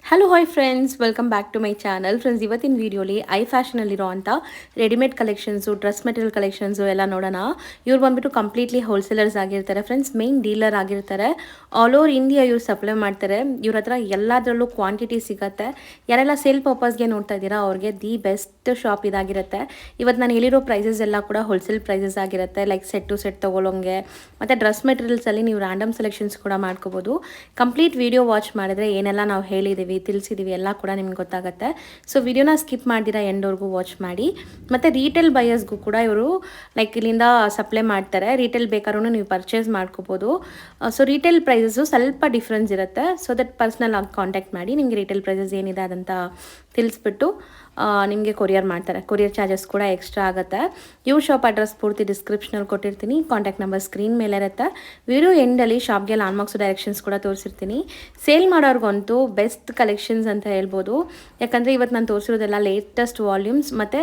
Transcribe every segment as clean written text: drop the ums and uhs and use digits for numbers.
Hello hi friends, welcome back to my channel. Friends, ಇವತ್ತಿನ ವೀಡಿಯೋಲಿ ಐ ಫ್ಯಾಷನಲ್ಲಿರೋ ಅಂಥ readymade collections, dress material collections ಎಲ್ಲ ನೋಡೋಣ. ಇವ್ರು ಬಂದ್ಬಿಟ್ಟು ಕಂಪ್ಲೀಟ್ಲಿ ಹೋಲ್ಸೇಲರ್ಸ್ ಆಗಿರ್ತಾರೆ ಫ್ರೆಂಡ್ಸ್, ಮೇನ್ ಡೀಲರ್ ಆಗಿರ್ತಾರೆ. ಆಲ್ ಓವರ್ ಇಂಡಿಯಾ ಇವ್ರು ಸಪ್ಲೈ ಮಾಡ್ತಾರೆ. ಇವ್ರ ಹತ್ರ ಎಲ್ಲದರಲ್ಲೂ ಕ್ವಾಂಟಿಟಿ ಸಿಗುತ್ತೆ. ಯಾರೆಲ್ಲ ಸೇಲ್ ಪರ್ಪಸ್ಗೆ ನೋಡ್ತಾ ಇದ್ದೀರಾ ಅವ್ರಿಗೆ ದಿ ಬೆಸ್ಟ್ ಶಾಪ್ ಇದಾಗಿರುತ್ತೆ. ಇವತ್ತು ನಾನು ಹೇಳಿರೋ ಪ್ರೈಸಸ್ ಎಲ್ಲ ಕೂಡ ಹೋಲ್ಸೇಲ್ ಪ್ರೈಸಸ್ ಆಗಿರುತ್ತೆ. ಲೈಕ್ ಸೆಟ್ ಟು ಸೆಟ್ ತೊಗೊಳೋಂಗೆ ಮತ್ತು ಡ್ರೆಸ್ ಮೆಟೀರಿಯಲ್ಸಲ್ಲಿ ನೀವು ರ್ಯಾಂಡಮ್ ಸೆಲೆಕ್ಷನ್ಸ್ ಕೂಡ ಮಾಡ್ಕೋಬೋದು. ಕಂಪ್ಲೀಟ್ ವಿಡಿಯೋ ವಾಚ್ ಮಾಡಿದ್ರೆ ಏನೆಲ್ಲ ನಾವು ಹೇಳಿದ್ದೀವಿ ತಿಳಿಸಿದ್ದೀವಿ ಎಲ್ಲ ಕೂಡ ನಿಮ್ಗೆ ಗೊತ್ತಾಗುತ್ತೆ. ಸೊ ವಿಡಿಯೋನ ಸ್ಕಿಪ್ ಮಾಡಿದಿರಾ ಎಂಡ್ವರೆಗೂ ವಾಚ್ ಮಾಡಿ. ಮತ್ತು ರೀಟೇಲ್ ಬಯರ್ಸ್ಗೂ ಕೂಡ ಇವರು ಲೈಕ್ ಇಲ್ಲಿಂದ ಸಪ್ಲೈ ಮಾಡ್ತಾರೆ. ರೀಟೇಲ್ ಬೇಕಾದ್ರೂ ನೀವು ಪರ್ಚೇಸ್ ಮಾಡ್ಕೋಬೋದು. ಸೊ ರೀಟೇಲ್ ಪ್ರೈಸಸ್ಸು ಸ್ವಲ್ಪ ಡಿಫ್ರೆನ್ಸ್ ಇರುತ್ತೆ. ಸೊ ದಟ್ ಪರ್ಸ್ನಲ್ ಆಗಿ ಕಾಂಟ್ಯಾಕ್ಟ್ ಮಾಡಿ ನಿಮಗೆ ರೀಟೇಲ್ ಪ್ರೈಸಸ್ ಏನಿದೆ ಅದಂತ ತಿಳಿಸ್ಬಿಟ್ಟು ನಿಮಗೆ ಕೊರಿಯರ್ ಮಾಡ್ತಾರೆ. ಕೊರಿಯರ್ ಚಾರ್ಜಸ್ ಕೂಡ ಎಕ್ಸ್ಟ್ರಾ ಆಗುತ್ತೆ. ಇವ್ರ ಶಾಪ್ ಅಡ್ರೆಸ್ ಪೂರ್ತಿ ಡಿಸ್ಕ್ರಿಪ್ಷನಲ್ಲಿ ಕೊಟ್ಟಿರ್ತೀನಿ. ಕಾಂಟ್ಯಾಕ್ಟ್ ನಂಬರ್ ಸ್ಕ್ರೀನ್ ಮೇಲೆ ಇರುತ್ತೆ. ವಿಡಿಯೋ ಎಂಡಲ್ಲಿ ಶಾಪ್ಗೆ ಲ್ಯಾಂಡ್ಮಾರ್ಕ್ಸ್ ಡೈರೆಕ್ಷನ್ಸ್ ಕೂಡ ತೋರಿಸಿರ್ತೀನಿ. ಸೇಲ್ ಮಾಡೋರ್ಗಂತೂ ಬೆಸ್ಟ್ ಕಲೆಕ್ಷನ್ಸ್ ಅಂತ ಹೇಳ್ಬೋದು. ಯಾಕಂದರೆ ಇವತ್ತು ನಾನು ತೋರಿಸಿರೋದೆಲ್ಲ ಲೇಟೆಸ್ಟ್ ವಾಲ್ಯೂಮ್ಸ್. ಮತ್ತು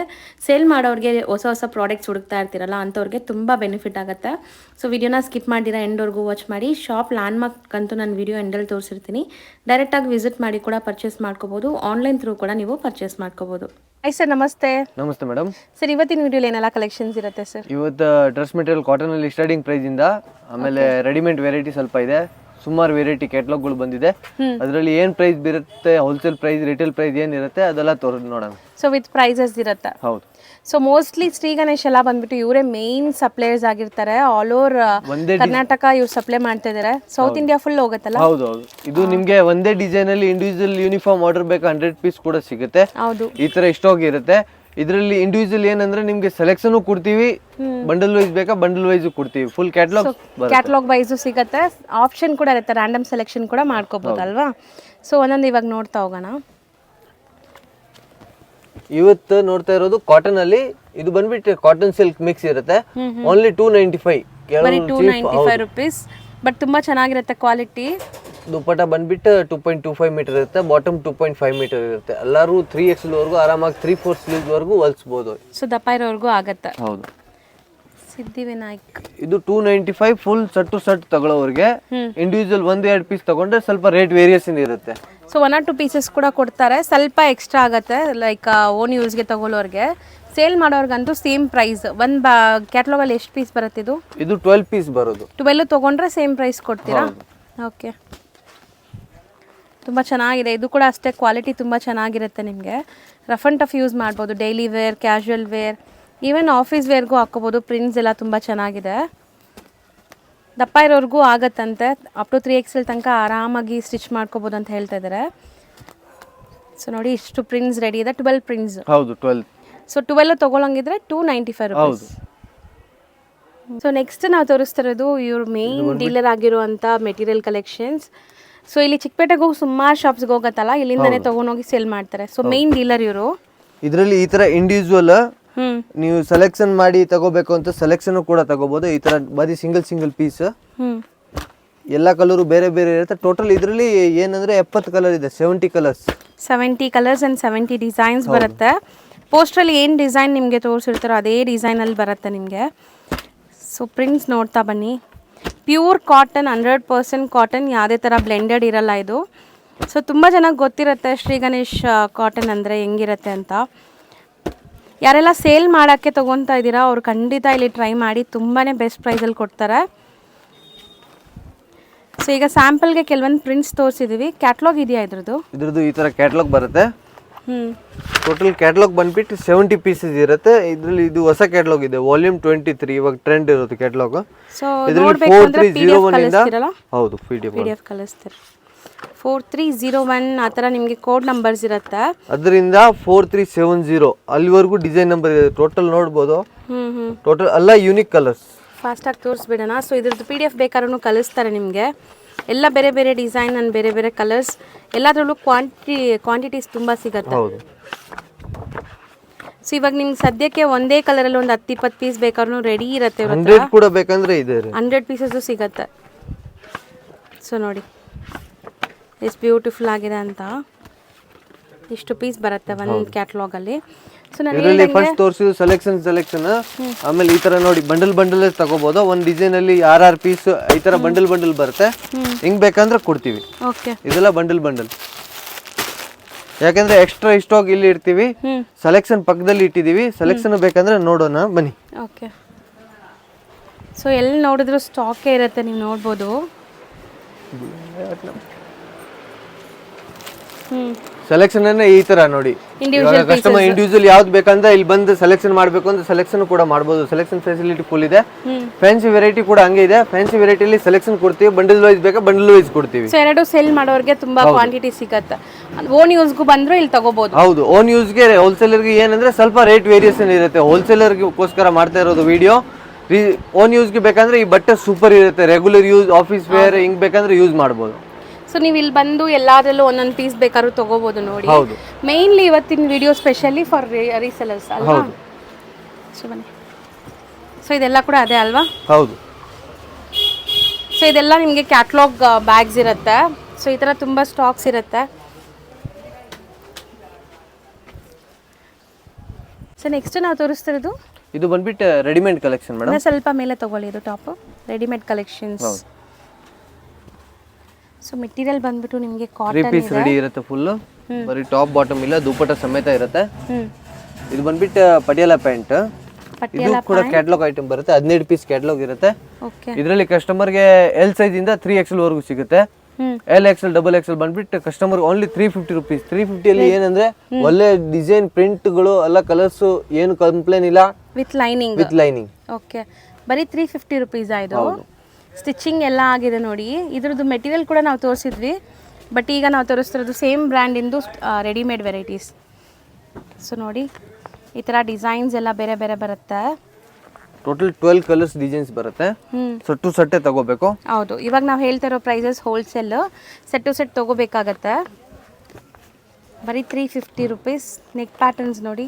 ಸೇಲ್ ಮಾಡೋರಿಗೆ ಹೊಸ ಹೊಸ ಪ್ರಾಡಕ್ಟ್ಸ್ ಹುಡುಕ್ತಾ ಇರ್ತೀರಲ್ಲ ಅಂಥವ್ರಿಗೆ ತುಂಬ ಬೆನಿಫಿಟ್ ಆಗುತ್ತೆ. ಸೊ ವಿಡಿಯೋನ ಸ್ಕಿಪ್ ಮಾಡಿದಿರಾ ಎಂಡ್ವರೆಗೂ ವಾಚ್ ಮಾಡಿ. ಶಾಪ್ ಲ್ಯಾಂಡ್ಮಾರ್ಕ್ ಅಂತೂ ನಾನು ವಿಡಿಯೋ ಎಂಡಲ್ಲಿ ತೋರಿಸಿರ್ತೀನಿ. ಡೈರೆಕ್ಟಾಗಿ ವಿಸಿಟ್ ಮಾಡಿ ಕೂಡ ಪರ್ಚೇಸ್ ಮಾಡ್ಕೋಬೋದು. ಆನ್ಲೈನ್ ಥ್ರೂ ಕೂಡ ನೀವು ಪರ್ಚೇಸ್ ಮಾಡ್ಕೋಬೋದು. ಹಾಯ್ ಸರ್, ನಮಸ್ತೆ. ನಮಸ್ತೆ ಮೇಡಮ್. ಸರ್, ಇವತ್ತಿನ ವಿಡಿಯೋಲಿ ಏನೆಲ್ಲ ಕಲೆಕ್ಷನ್ಸ್ ಇರುತ್ತೆ ಸರ್? ಇವತ್ತು ಡ್ರೆಸ್ ಮೆಟೀರಿಯಲ್ ಕಾಟನ್ ಅಲ್ಲಿ ಸ್ಟಾರ್ಟಿಂಗ್ ಪ್ರೈಸ್ ಇಂದ ಆಮೇಲೆ ರೆಡಿಮೇಡ್ ವೆರೈಟಿ ಸ್ವಲ್ಪ ಇದೆ. ಸುಮಾರು ವೆರೈಟಿ ಕ್ಯಾಟ್ಲಾಗ್ಗಳು ಬಂದಿದೆ. ಅದರಲ್ಲಿ ಏನ್ ಪ್ರೈಸ್ ಬರುತ್ತೆ, ಹೋಲ್ಸೇಲ್ ಪ್ರೈಸ್, ರಿಟೇಲ್ ಪ್ರೈಸ್ ಏನಿರುತ್ತೆ ಅದೆಲ್ಲ ನೋಡೋಣ. ಸೊ ವಿತ್ ಪ್ರೈಸಸ್ ಇರುತ್ತೆ. ಹೌದು. ಸೊ ಮೋಸ್ಟ್ಲಿ ಶ್ರೀ ಗಣೇಶ್ ಎಲ್ಲ ಬಂದ್ಬಿಟ್ಟು ಇವರೇ ಮೇನ್ ಸಪ್ಲೈಯರ್ಸ್ ಆಗಿರ್ತಾರೆ. ಆಲ್ ಓವರ್ ಕರ್ನಾಟಕ ಇವ್ರು ಸಪ್ಲೈ ಮಾಡ್ತಾ ಇದಾರೆ. ಸೌತ್ ಇಂಡಿಯಾ ಫುಲ್ ಹೋಗುತ್ತಲ್ಲ? ಹೌದು. ಇದು ನಿಮ್ಗೆ ಒಂದೇ ಡಿಸೈನ್ ಅಲ್ಲಿ ಇಂಡಿವಿಜುವಲ್ ಯೂನಿಫಾರ್ಮ್ ಆರ್ಡರ್ ಬೇಕು 100 ಪೀಸ್ ಕೂಡ ಸಿಗುತ್ತೆ. ಹೌದು. ಈ ತರ ಸ್ಟಾಕ್ ಇರುತ್ತೆ. ಇದರಲ್ಲಿ ಇಂಡಿವಿಜುವಲ್ ಏನಂದ್ರೆ ನಿಮ್ಗೆ ಸೆಲೆಕ್ಷನ್ ಕೊಡ್ತೀವಿ, ಬಂಡಲ್ ವೈಸ್ ಬೇಕಾ ಬಂಡಲ್ ವೈಸ್ ಕೊಡ್ತೀವಿ. ಫುಲ್ ಕ್ಯಾಟ್ಲಾಗ್ ವೈಸು ಸಿಗುತ್ತೆ. ಆಪ್ಷನ್ ಕೂಡ ಇರುತ್ತೆ, ರ್ಯಾಂಡಮ್ ಸೆಲೆಕ್ಷನ್ ಕೂಡ ಮಾಡ್ಕೋಬಹುದಲ್ವಾ? ಸೊ ಒಂದೊಂದು ಇವಾಗ ನೋಡ್ತಾ ಹೋಗೋಣ. ಇವತ್ತು ನೋಡ್ತಾ ಇರೋದು ಕಾಟನ್ ಅಲ್ಲಿ. ಇದು ಬಂದ್ಬಿಟ್ಟು ಕಾಟನ್ ಸಿಲ್ಕ್ ಮಿಕ್ಸ್ ಇರುತ್ತೆ. Only 295 rupees. ಬಟ್ ತುಂಬಾ ಚೆನ್ನಾಗಿರುತ್ತೆ ಕ್ವಾಲಿಟಿ. ದುಪ್ಪಟ್ಟ ಬಂದ್ಬಿಟ್ಟು 2.25 ಮೀಟರ್ ಇರುತ್ತೆ. ಬಾಟಮ್ 2.5 ಮೀಟರ್ ಇರುತ್ತೆ. ಎಲ್ಲರೂ 3XL ವರೆಗೂ ಆರಾಮಾಗಿ 3/4 ಸ್ಲೀವ್ಸ್ ವರೆಗೂ ಹೊಲಿಸಬಹುದು. ಸೊ ದಪ್ಪ ಇರೋವರೆಗೂ ಆಗುತ್ತೆ. ಹೌದು. ಸಿದ್ಧಿವಿನಾಯಕ್ ಇದು 295 ಫುಲ್ ಸೆಟ್ ಟು ಸೆಟ್ ತಗೊಳ್ಳೋರಿಗೆ. ಇಂಡಿವಿಜುವಲ್ 1-2 ಪೀಸ್ ತಗೊಂಡ್ರೆ ಸ್ವಲ್ಪ ರೇಟ್ ವೇರಿಯೇಷನ್ ಇರುತ್ತೆ. ಸೊ 1 or 2 ಪೀಸಸ್ ಕೂಡ ಕೊಡ್ತಾರೆ. ಸ್ವಲ್ಪ ಎಕ್ಸ್ಟ್ರಾ ಆಗುತ್ತೆ ಲೈಕ್ ಓನ್ ಯೂಸ್ಗೆ ತಗೊಳ್ಳೋರಿಗೆ. ಸೇಲ್ ಮಾಡೋರ್ಗಂತೂ ಸೇಮ್ ಪ್ರೈಸ್. ಒಂದು ಕ್ಯಾಟ್ಲಾಗಲ್ಲಿ ಎಷ್ಟು ಪೀಸ್ ಬರುತ್ತೆ ಇದು? ಇದು 12 ಪೀಸ್ ಬರೋದು. 12 ತಗೊಂಡ್ರೆ ಸೇಮ್ ಪ್ರೈಸ್ ಕೊಡ್ತೀರಾ? ಓಕೆ, ತುಂಬ ಚೆನ್ನಾಗಿದೆ. ಇದು ಕೂಡ ಅಷ್ಟೇ, ಕ್ವಾಲಿಟಿ ತುಂಬ ಚೆನ್ನಾಗಿರುತ್ತೆ. ನಿಮಗೆ ರಫ್ ಆ್ಯಂಡ್ ಟಫ್ ಯೂಸ್ ಮಾಡ್ಬೋದು. Daily wear, casual wear, even office ವೇರ್ಗೂ ಹಾಕ್ಕೋಬೋದು. ಪ್ರಿಂಟ್ಸ್ ಎಲ್ಲ ತುಂಬ ಚೆನ್ನಾಗಿದೆ. ದಪ್ಪ ಇರೋರ್ಗೂ ಆಗತ್ತಂತೆ. ಅಪ್ ಟು 3XL ತನಕ ಆರಾಮಾಗಿ ಸ್ಟಿಚ್ ಮಾಡ್ಕೋಬೋದು ಅಂತ ಹೇಳ್ತಾ ಇದ್ದಾರೆ. ಸೊ ನೋಡಿ, ಇಷ್ಟು ಪ್ರಿಂಟ್ಸ್ ರೆಡಿ ಇದೆ. 12 ಪ್ರಿಂಟ್ಸ್. ಹೌದು, 12. So 12 ತೊಗೊಳಂಗಿದ್ರೆ 295 rupees. ಸೊ ನೆಕ್ಸ್ಟ್ ನಾವು ತೋರಿಸ್ತಿರೋದು ಇವ್ರ ಮೇನ್ ಡೀಲರ್ ಆಗಿರುವಂಥ ಮೆಟೀರಿಯಲ್ ಕಲೆಕ್ಷನ್ಸ್. ಸೊ ಇಲ್ಲಿ ಚಿಕ್ಕಪೇಟೆಗೆ ಹೋಗಿ ಸುಮಾರು ಶಾಪ್ಸ್ಗೆ ಹೋಗತ್ತಲ್ಲ, ಇಲ್ಲಿಂದನೇ ತೊಗೊಂಡೋಗಿ ಸೇಲ್ ಮಾಡ್ತಾರೆ. ಸೊ ಮೇನ್ ಡೀಲರ್ ಇವರು. ಇದರಲ್ಲಿ ಈ ತರ ಇಂಡಿವಿಜುವಲ್ ನೀವು ಸೆಲೆಕ್ಷನ್ ಮಾಡಿ ತಗೋಬೇಕು ಅಂತ ಸೆಲೆಕ್ಷನ್ ಕೂಡ ತಗೋಬಹುದು. ಈ ತರ ಬರೀ ಸಿಂಗಲ್ ಪೀಸ್ ಎಲ್ಲ ಕಲರು ಬೇರೆ ಬೇರೆ ಇರುತ್ತೆ. ಟೋಟಲ್ ಇದರಲ್ಲಿ ಏನಂದ್ರೆ 70 ಕಲರ್ ಇದೆ. 70 ಕಲರ್ಸ್ ಅಂಡ್ 70 ಡಿಸೈನ್ಸ್ ಬರುತ್ತೆ. ಪೋಸ್ಟ್ರಲ್ಲಿ ಏನು ಡಿಸೈನ್ ನಿಮಗೆ ತೋರಿಸಿರ್ತಾರೋ ಅದೇ ಡಿಸೈನಲ್ಲಿ ಬರುತ್ತೆ ನಿಮಗೆ. ಸೊ ಪ್ರಿಂಟ್ಸ್ ನೋಡ್ತಾ ಬನ್ನಿ. ಪ್ಯೂರ್ ಕಾಟನ್, 100% ಕಾಟನ್, ಯಾವುದೇ ಥರ ಬ್ಲೆಂಡೆಡ್ ಇರಲ್ಲ ಇದು. ಸೊ ತುಂಬ ಚೆನ್ನಾಗಿ ಗೊತ್ತಿರುತ್ತೆ ಶ್ರೀ ಗಣೇಶ್ ಕಾಟನ್ ಅಂದರೆ ಹೆಂಗಿರುತ್ತೆ ಅಂತ. ಯಾರೆಲ್ಲ ಸೇಲ್ ಮಾಡೋಕ್ಕೆ ತೊಗೊತಾ ಇದ್ದೀರಾ ಅವ್ರು ಖಂಡಿತ ಇಲ್ಲಿ ಟ್ರೈ ಮಾಡಿ. ತುಂಬಾ ಬೆಸ್ಟ್ ಪ್ರೈಸಲ್ಲಿ ಕೊಡ್ತಾರೆ. ಸೊ ಈಗ ಸ್ಯಾಂಪಲ್ಗೆ ಕೆಲವೊಂದು ಪ್ರಿಂಟ್ಸ್ ತೋರಿಸಿದ್ದೀವಿ. ಕ್ಯಾಟ್ಲಾಗ್ ಇದೆಯಾ ಇದ್ರದ್ದು ಈ ತರ ಕ್ಯಾಟ್ಲಾಗ್ ಬರುತ್ತೆ. ಟೋಟಲ್ ಕ್ಯಾಟ್ಲಾಗ್ ಬಂದ್ಬಿಟ್ಟು 70 ಪೀಸಸ್ ಇರುತ್ತೆ. ಇದರಲ್ಲಿ ಇದು ಹೊಸ ಕ್ಯಾಟ್ಲಾಗ್ ಇದೆ, ವಾಲ್ಯೂಮ್ 23. ಇವಾಗ ಟ್ರೆಂಡ್ ಇರುತ್ತೆ ಕ್ಯಾಟ್ಲಾಗ್. ಸೊ ನೋಡಬೇಕು ಅಂದ್ರೆ PDF ಕಳಿಸ್ತಿರಲ್ಲ? ಹೌದು, PDF ಕಳಿಸ್ತೀರ. 4301 ಆ ಥರ ನಿಮಗೆ ಕೋಡ್ ನಂಬರ್ಸ್ ಇರುತ್ತೆ. ಅದರಿಂದ 4370 ಅಲ್ಲಿವರೆಗೂ ಡಿಸೈನ್ ನಂಬರ್ ಇದೆ. ಟೋಟಲ್ ನೋಡ್ಬೋದು. ಟೋಟಲ್ ಎಲ್ಲ ಯೂನಿಕ್ ಕಲರ್ಸ್. ಫಾಸ್ಟಾಗಿ ತೋರಿಸ್ಬಿಡೋಣ. ಸೊ ಇದ್ರದ್ದು PDF ಬೇಕಾದ್ರೂ ಕಳಿಸ್ತಾರೆ ನಿಮಗೆ. ಎಲ್ಲ ಬೇರೆ ಬೇರೆ ಡಿಸೈನ್ ಆ್ಯಂಡ್ ಬೇರೆ ಬೇರೆ ಕಲರ್ಸ್. ಎಲ್ಲದರಲ್ಲೂ ಕ್ವಾಂಟಿಟೀಸ್ ತುಂಬ ಸಿಗುತ್ತೆ. ಸೊ ಇವಾಗ ನಿಮ್ಗೆ ಸದ್ಯಕ್ಕೆ ಒಂದೇ ಕಲರಲ್ಲಿ ಒಂದು 10-20 ಪೀಸ್ ಬೇಕಾದ್ರೂ ರೆಡಿ ಇರುತ್ತೆ. 100 ಕೂಡ ಬೇಕಂದ್ರೆ ಇದೆ, 100 ಪೀಸಸ್ಸು ಸಿಗುತ್ತೆ. ಸೊ ನೋಡಿ ಎಷ್ಟು ಬ್ಯೂಟಿಫುಲ್ ಆಗಿದೆ ಅಂತ. ಇಷ್ಟು ಪೀಸ್ ಬರುತ್ತೆ ಒಂದು ಕ್ಯಾಟ್ಲಾಗಲ್ಲಿ. ಸೊ ಇದರಲ್ಲಿ ಫಸ್ಟ್ ತೋರಿಸಿದ ಸೆಲೆಕ್ಷನ್ ಆಮೇಲೆ ಈ ತರ ನೋಡಿ ಬಂಡಲ್ ತಗೋಬಹುದು. ಒಂದು ಡಿಸೈನ್ ಅಲ್ಲಿ 6 ಪೀಸ್ ಈ ತರ ಬಂಡಲ್ ಬರುತ್ತೆ. ಹಿಂಗ್ ಬೇಕಂದ್ರೆ ಕೊಡ್ತೀವಿ. ಇದೆಲ್ಲ ಬಂಡಲ್ ಯಾಕಂದ್ರೆ ಎಕ್ಸ್ಟ್ರಾ ಸ್ಟಾಕ್ ಇಲ್ಲಿ ಇಡ್ತೀವಿ, ಸೆಲೆಕ್ಷನ್ ಪಕ್ಕದಲ್ಲಿ ಇಟ್ಟಿದೀವಿ. ಸೆಲೆಕ್ಷನ್ ಬೇಕಂದ್ರೆ ನೋಡೋಣ ಬನ್ನಿ. ಓಕೆ, ಸೊ ಎಲ್ಲಿ ನೋಡಿದ್ರು ಸ್ಟಾಕೇ ಇರುತ್ತೆ, ನೀವು ನೋಡ್ಬೋದು. ಸೆಲೆಕ್ಷನ್ ಅನ್ನ ಈ ತರ ನೋಡಿ, ಕಸ್ಟಮರ್ ಇಂಡಿವಿಜುವಲ್ ಯಾವ್ದು ಬೇಕಂದ್ರೆ ಇಲ್ಲಿ ಬಂದು ಸೆಲೆಕ್ಷನ್ ಮಾಡ್ಬೇಕು ಅಂದ್ರೆ ಸೆಲೆಕ್ಷನ್ ಕೂಡ ಮಾಡಬಹುದು. ಸೆಲೆಕ್ಷನ್ ಫೆಸಿಲಿಟಿ ಫುಲ್ ಇದೆ. ಫ್ಯಾನ್ಸಿ ವೆರೈಟಿ ಕೂಡ ಹಂಗೆ ಇದೆ. ಫ್ಯಾನ್ಸಿ ವೆರೈಟಿಲಿ ಸೆಲೆಕ್ಷನ್ ಕೊಡ್ತೀವಿ, ಬಂಡಲ್ ವೈಸ್ ಬೇಕಾ ಬಂಡಲ್ ವೈಸ್ ಕೊಡ್ತೀವಿ. ಸೊ ಎರಡು ಸೇಲ್ ಮಾಡೋರಿಗೆ ತುಂಬಾ ಕ್ವಾಂಟಿಟಿ ಸಿಗುತ್ತೆ. ಓನ್ ಯೂಸ್ಗೂ ಬಂದ್ರು ಇಲ್ಲಿ ತಗೋಬಹುದು. ಹೌದು, ಓನ್ ಯೂಸ್ಗೆ ಹೋಲ್ಸೇಲರ್ಗೆ ಏನಂದ್ರೆ ಸ್ವಲ್ಪ ರೇಟ್ ವೇರಿಯೇಷನ್ ಇರುತ್ತೆ. ಹೋಲ್ಸೇಲರ್ಗೋಸ್ಕರ ಮಾಡ್ತಾ ಇರೋದು ವಿಡಿಯೋ. ಓನ್ ಯೂಸ್ಗೆ ಬೇಕಂದ್ರೆ ಈ ಬಟ್ಟೆ ಸೂಪರ್ ಇರುತ್ತೆ. ರೆಗ್ಯುಲರ್ ಯೂಸ್, ಆಫೀಸ್ ವೇರ್ ಹಿಂಗ್ ಬೇಕಂದ್ರೆ ಯೂಸ್ ಮಾಡಬಹುದು. ಸೊ ನೀವು ಇಲ್ಲಿ ಬಂದು ಎಲ್ಲಾದ್ರಲ್ಲೂ ಒಂದೊಂದು ಪೀಸ್ ಬೇಕಾದ್ರೂ ತಗೋಬಹುದು ನೋಡಿ. ಮೇನ್ಲಿ ಇವತ್ತಿನ ವಿಡಿಯೋ ಸ್ಪೆಷಲಿ ಫಾರ್ ರೀಸೆಲರ್ಸ್ ಅಲ್ವಾ? ಸೊ ಬನ್ನಿ. ಸೊ ಇದೆಲ್ಲ ಕೂಡ ಅದೇ ಅಲ್ವಾ? ಹೌದು. ಸೊ ಇದೆಲ್ಲ ನಿಮಗೆ ಕ್ಯಾಟ್ಲಾಗ್ ಬ್ಯಾಗ್ಸ್ ಇರುತ್ತೆ. ಸೊ ಈ ಥರ ತುಂಬ ಸ್ಟಾಕ್ಸ್ ಇರುತ್ತೆ. ಸೊ ನೆಕ್ಸ್ಟ್ ನಾವು ತೋರಿಸ್ತಿರೋದು ಇದು ಬಂದ್ಬಿಟ್ಟು ರೆಡಿಮೇಡ್ ಕಲೆಕ್ಷನ್ ಮೇಡಮ್. ಸ್ವಲ್ಪ ಮೇಲೆ ತಗೊಳ್ಳಿ, ಇದು top readymade collections. So material ಬಂದ್ಬಿಟ್ಟು ನಿಮಗೆ ಕಾಟನ್ ಪೀಸ್ ರೆಡಿ ಇರುತ್ತೆ ಫುಲ್. ಬರೀ ಟಾಪ್ ಬಾಟಮ್ ಇಲ್ಲ, ದುಪ್ಪಟ್ಟ ಸಮೇತ ಇರುತ್ತೆ. ಇದು ಬಂದ್ಬಿಟ್ಟು ಪಟಿಯಾಲ ಪ್ಯಾಂಟ್. ಇದು ಕೂಡ ಕ್ಯಾಟಲಾಗ್ ಐಟಮ್ ಬರುತ್ತೆ. 15 ಪೀಸ್ ಕ್ಯಾಟಲಾಗ್ ಇರುತ್ತೆ. ಇದರಲ್ಲಿ ಕಸ್ಟಮರ್ಗೆ ಎಲ್ ಸೈಜ್ ಇಂದ 3XL ವರೆಗೂ ಸಿಗುತ್ತೆ. LXL XXL ಬಂದ್ಬಿಟ್ಟು ಕಸ್ಟಮರ್ ಓನ್ಲಿ 350 ರುಪೀಸ್. 350 ಅಲ್ಲಿ ಏನಂದ್ರೆ ಒಳ್ಳೆ ಡಿಸೈನ್ ಪ್ರಿಂಟ್ಗಳು ಎಲ್ಲ ಕಲರ್ಸ್ ಏನು ಕಂಪ್ಲೇನ್ ಇಲ್ಲ. With lining. ಓಕೆ, ಬರೀ 350 ರುಪೀಸ್ ಆಯ್ತು. ಸ್ಟಿಚಿಂಗ್ ಎಲ್ಲ ಆಗಿದೆ ನೋಡಿ. ಇದ್ರದ್ದು ಮೆಟೀರಿಯಲ್ ಕೂಡ ನಾವು ತೋರಿಸಿದ್ವಿ, ಬಟ್ ಈಗ ನಾವು ತೋರಿಸ್ತಿರೋದು ಸೇಮ್ ಬ್ರ್ಯಾಂಡಿಂದು ರೆಡಿಮೇಡ್ ವೆರೈಟೀಸ್. ಸೊ ನೋಡಿ, ಈ ಥರ ಡಿಸೈನ್ಸ್ ಎಲ್ಲ ಬೇರೆ ಬೇರೆ ಬರುತ್ತೆ. ಟೋಟಲ್ 12 ಕಲರ್ಸ್ ಡಿಸೈನ್ಸ್ ಬರುತ್ತೆ. ಸೆಟ್ ಟು ಸೆಟ್ ತಗೋಬೇಕು. ಹೌದು, ಇವಾಗ ನಾವು ಹೇಳ್ತಾ ಇರೋ prices wholesale. Set to set ತಗೋಬೇಕಾಗತ್ತೆ. ಬರೀ 350 ರುಪೀಸ್. ನೆಕ್ ಪ್ಯಾಟರ್ನ್ಸ್ ನೋಡಿ.